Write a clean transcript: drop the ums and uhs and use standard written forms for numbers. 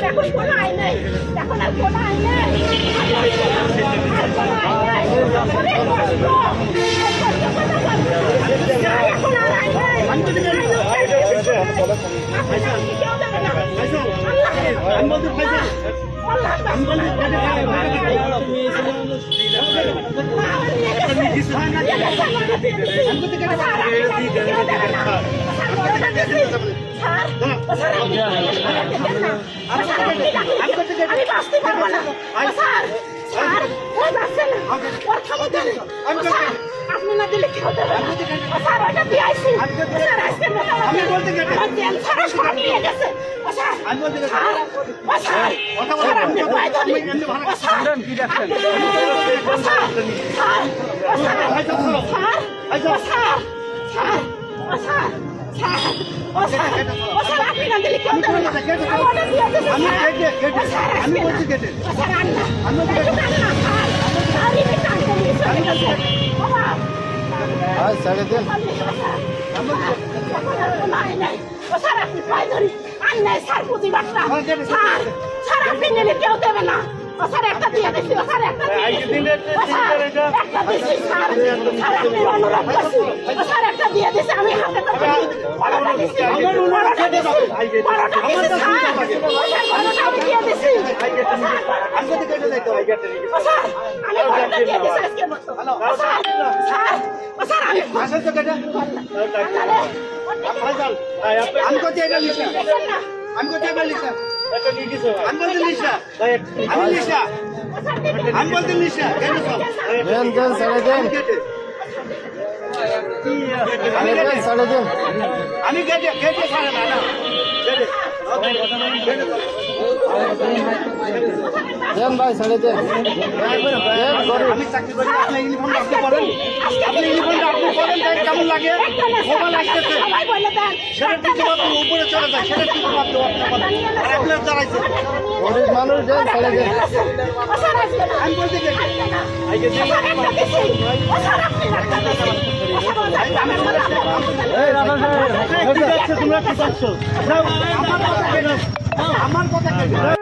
এখন কোনো আইন নেই, এখন আর কোনো আইন নেই, এখন আর আইন নেই। আমি বাঁচতে পারবো না আপনি না দিলে কি হতে হবে স্যার ওটা দিয়ে আইসি স্যার আজকে তেল ছাড়া সব নিয়ে গেছে আপনি নিলে কেউ দেবে না স্যার একটা দিয়ে দিচ্ছি স্যার একটা অনুরোধ করছি স্যার একটা দিয়ে দিচ্ছি আমি হাতে আমি কোথায় বলিস না আমি বলতে নিস না আমি নিস না আমি বলতে নিস না কেন দেন দেন সাড়ে দেন আমি কেটে কেটে ছাড়ে না না দেন ভাই সাড়ে দেন আমি চাকরি করি আপনি ইউনিফর্মটা আপনি করেন আপনি ইউনিফর্মটা আপনি করেন তাই কেমন লাগে মোবাইল আসতেছে সেটা ঠিক মতো উপরে চলে যায় সেটা ঠিক মতো আর আপনার দাঁড়াইছে গরিব মানুষ দেন সাড়ে দেন আমি বলতে গেছি তোমরা কি করছো আমার কথা